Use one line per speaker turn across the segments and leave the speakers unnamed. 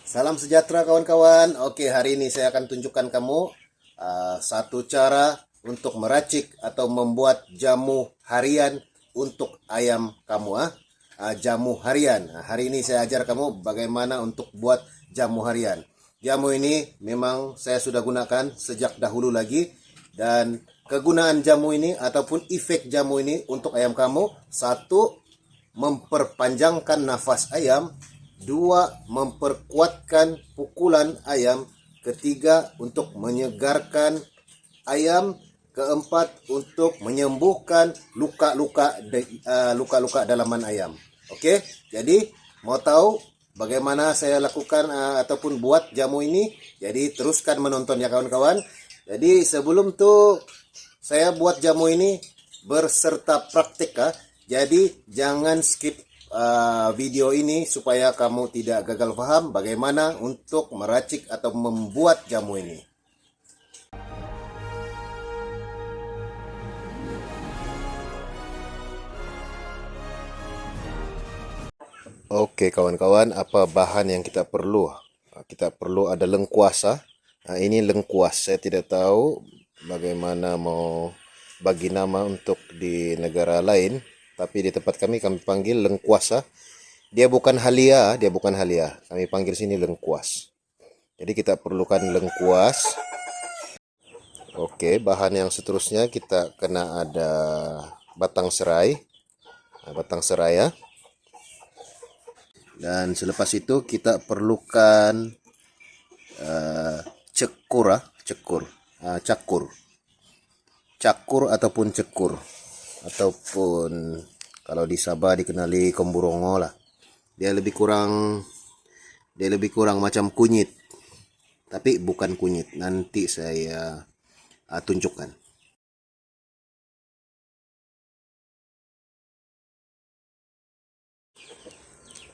Salam sejahtera kawan-kawan. Oke, hari ini saya akan tunjukkan kamu satu cara untuk meracik atau membuat jamu harian untuk ayam kamu. Jamu harian. Hari ini saya ajar kamu bagaimana untuk buat jamu harian. Jamu ini memang saya sudah gunakan sejak dahulu lagi, dan kegunaan jamu ini ataupun efek jamu ini untuk ayam kamu: satu, memperpanjangkan nafas ayam; dua, memperkuatkan pukulan ayam; ketiga, untuk menyegarkan ayam; keempat, untuk menyembuhkan luka-luka dalaman ayam. Oke, jadi mau tahu bagaimana saya lakukan ataupun buat jamu ini? Jadi teruskan menonton ya kawan-kawan. Jadi sebelum tuh saya buat jamu ini berserta praktik. Jadi jangan skip video ini supaya kamu tidak gagal paham bagaimana untuk meracik atau membuat jamu ini. Oke kawan-kawan, apa bahan yang kita perlu? Kita perlu ada lengkuas. Ini lengkuas. Saya tidak tahu bagaimana mau bagi nama untuk di negara lain, tapi di tempat kami panggil lengkuas. Dia bukan halia, Kami panggil sini lengkuas. Jadi kita perlukan lengkuas. Oke, bahan yang seterusnya kita kena ada batang serai. Batang serai ya. Dan selepas itu kita perlukan cakur ataupun cekur, ataupun kalau di Sabah dikenali komburongo lah. Dia lebih kurang macam kunyit, tapi bukan kunyit. Nanti saya tunjukkan.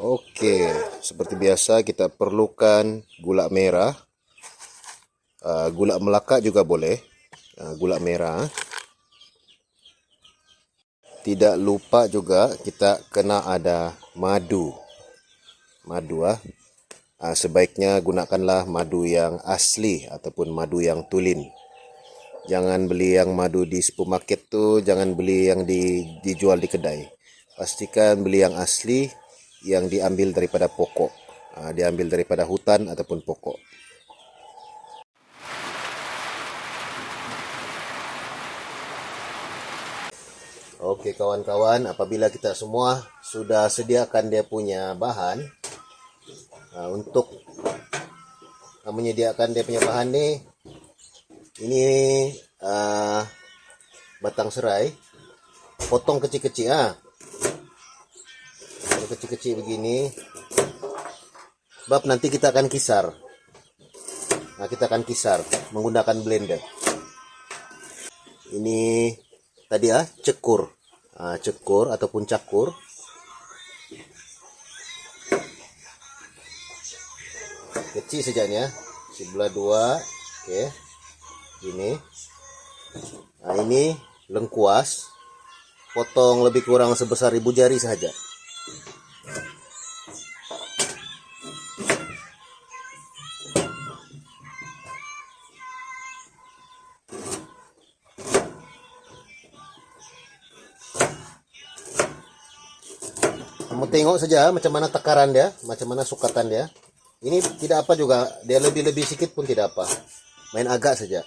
Oke, seperti biasa kita perlukan gula merah, gula Melaka juga boleh, gula merah. Tidak lupa juga kita kena ada madu. Sebaiknya gunakanlah madu yang asli ataupun madu yang tulin. Jangan beli yang madu di supermarket tuh, jangan beli yang dijual di kedai. Pastikan beli yang asli, yang diambil daripada pokok, diambil daripada hutan ataupun pokok. Oke kawan-kawan, apabila kita semua sudah sediakan dia punya bahan, untuk menyediakan dia punya bahan nih, ini batang serai, potong kecil-kecil kecil-kecil begini. Sebab nanti kita akan kisar. Kita akan kisar menggunakan blender. Ini tadi cekur ataupun cakur. Kecil saja nih sebelah dua. Oke, ini. Ini lengkuas, potong lebih kurang sebesar ibu jari saja. Kamu tengok saja macam mana takaran dia, macam mana sukatan dia. Ini tidak apa juga, dia lebih sedikit pun tidak apa. Main agak saja.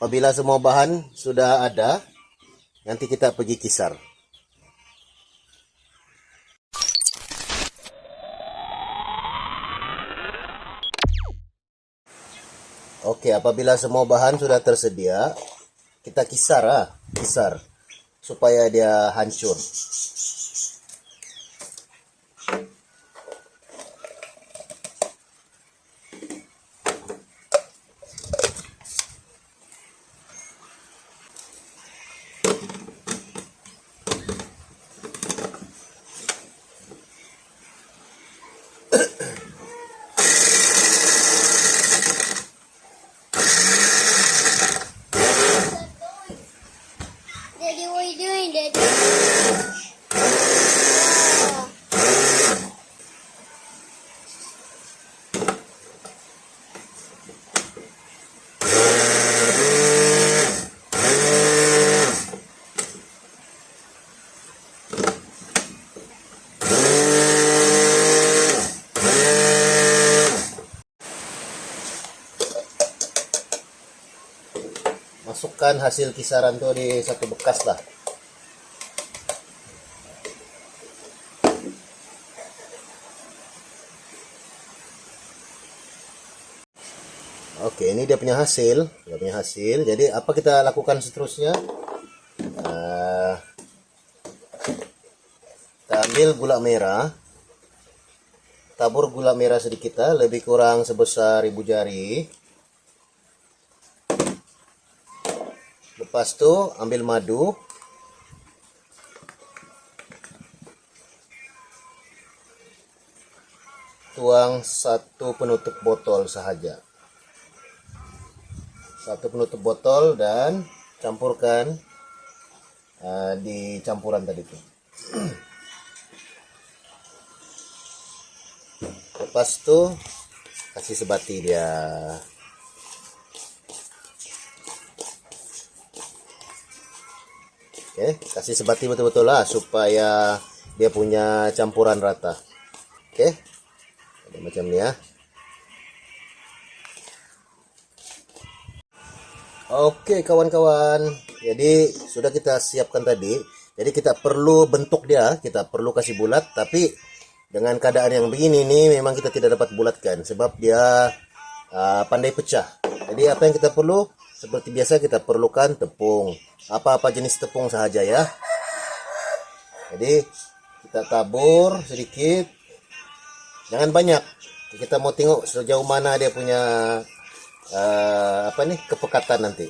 Apabila semua bahan sudah ada, nanti kita pergi kisar. Oke, apabila semua bahan sudah tersedia, kita kisar supaya dia hancur.
Daddy, what are you doing, Daddy?
letakkan hasil kisaran tuh di satu bekas lah. Oke, ini dia punya hasil, Jadi apa kita lakukan seterusnya? Kita ambil gula merah, tabur gula merah sedikit, lebih kurang sebesar ibu jari. Lepas itu ambil madu, tuang 1 penutup botol sahaja. 1 penutup botol dan campurkan di campuran tadi tuh. Lepas itu kasih sebati dia. Oke, kasih sebati betul-betul lah supaya dia punya campuran rata. Oke, ada macam ini ya. Oke kawan-kawan, jadi sudah kita siapkan tadi. Jadi kita perlu bentuk dia, kita perlu kasih bulat. Tapi dengan keadaan yang begini nih, memang kita tidak dapat bulatkan sebab dia pandai pecah. Jadi apa yang kita perlu? Seperti biasa kita perlukan tepung. Apa-apa jenis tepung sahaja ya. Jadi kita tabur sedikit, jangan banyak. Kita mau tengok sejauh mana dia punya kepekatan nanti.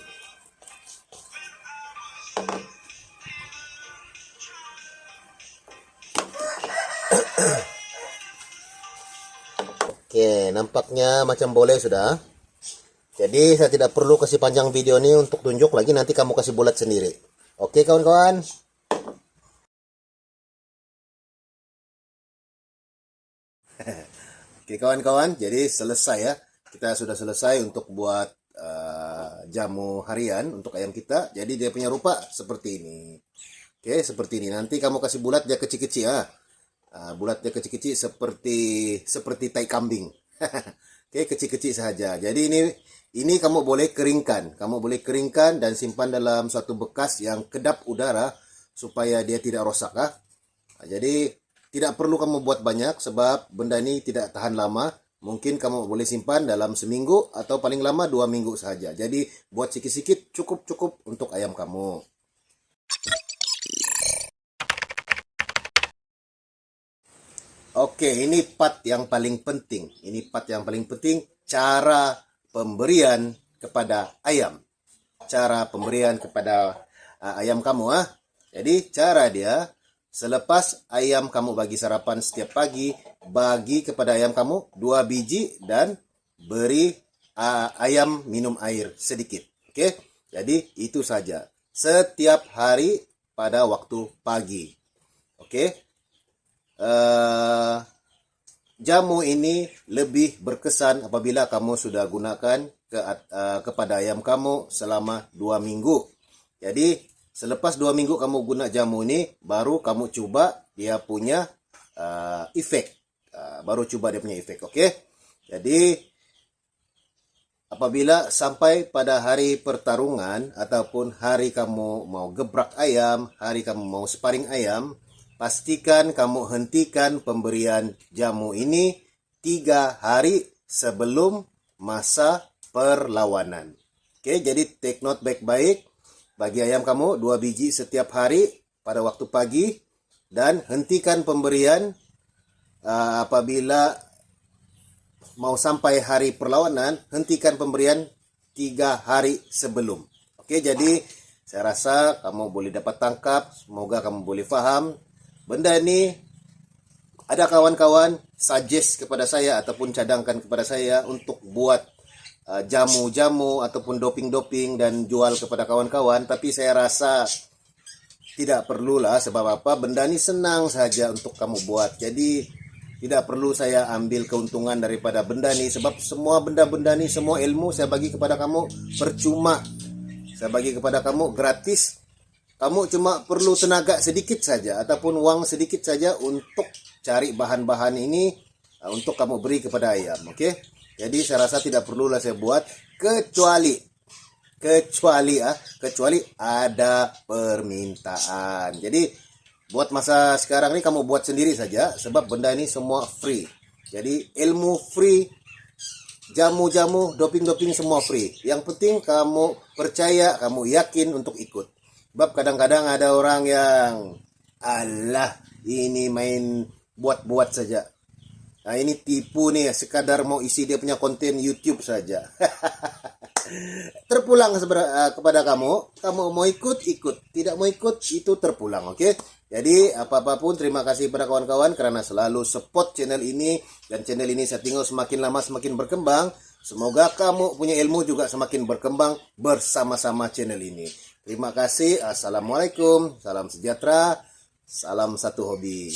Oke, nampaknya macam boleh sudah. Jadi saya tidak perlu kasih panjang video ini untuk tunjuk lagi, nanti kamu kasih bulat sendiri. Oke kawan-kawan. Oke kawan-kawan, jadi selesai ya. Kita sudah selesai untuk buat jamu harian untuk ayam kita. Jadi dia punya rupa seperti ini. Oke, seperti ini. Nanti kamu kasih bulat dia kecil-kecil ya. Bulat dia kecil-kecil seperti tai kambing. Oke, kecil-kecil saja. Jadi ini kamu boleh keringkan. Kamu boleh keringkan dan simpan dalam suatu bekas yang kedap udara supaya dia tidak rosak. Jadi tidak perlu kamu buat banyak sebab benda ini tidak tahan lama. Mungkin kamu boleh simpan dalam seminggu atau paling lama 2 minggu saja. Jadi buat sikit-sikit cukup untuk ayam kamu. Oke, ini part yang paling penting. Cara pemberian kepada ayam. Cara pemberian kepada ayam kamu. Jadi cara dia, selepas ayam kamu bagi sarapan setiap pagi, bagi kepada ayam kamu 2 biji dan beri ayam minum air sedikit. Oke, jadi itu saja. Setiap hari pada waktu pagi. Oke. Jamu ini lebih berkesan apabila kamu sudah gunakan kepada ayam kamu selama 2 minggu. Jadi selepas 2 minggu kamu guna jamu ini, baru kamu coba dia punya efek. Oke. Jadi apabila sampai pada hari pertarungan ataupun hari kamu mau gebrak ayam, hari kamu mau sparring ayam, pastikan kamu hentikan pemberian jamu ini 3 hari sebelum masa perlawanan. Oke, jadi take note baik-baik. Bagi ayam kamu 2 biji setiap hari pada waktu pagi dan hentikan pemberian apabila mau sampai hari perlawanan, hentikan pemberian 3 hari sebelum. Oke, jadi saya rasa kamu boleh dapat tangkap, semoga kamu boleh paham. Benda ini ada kawan-kawan suggest kepada saya ataupun cadangkan kepada saya untuk buat jamu-jamu ataupun doping-doping dan jual kepada kawan-kawan, tapi saya rasa tidak perlulah. Sebab apa? Benda ini senang saja untuk kamu buat. Jadi tidak perlu saya ambil keuntungan daripada benda ini, sebab semua benda-benda ini, semua ilmu saya bagi kepada kamu percuma. Saya bagi kepada kamu gratis. Kamu cuma perlu tenaga sedikit saja ataupun uang sedikit saja untuk cari bahan-bahan ini untuk kamu beri kepada ayam. Oke? Jadi saya rasa tidak perlulah saya buat, kecuali kecuali ada permintaan. Jadi buat masa sekarang ini kamu buat sendiri saja, sebab benda ini semua free. Jadi ilmu free, jamu-jamu, doping-doping semua free. Yang penting kamu percaya, kamu yakin untuk ikut. Sebab kadang-kadang ada orang yang alah ini main buat-buat saja. Nah ini tipu nih, sekadar mau isi dia punya konten YouTube saja. Terpulang kepada kamu mau ikut, tidak mau ikut, itu terpulang, oke? Jadi apapun terima kasih pada kawan-kawan karena selalu support channel ini, dan channel ini saya tengok semakin lama semakin berkembang. Semoga kamu punya ilmu juga semakin berkembang bersama-sama channel ini. Terima kasih, assalamualaikum, salam sejahtera, salam satu hobi.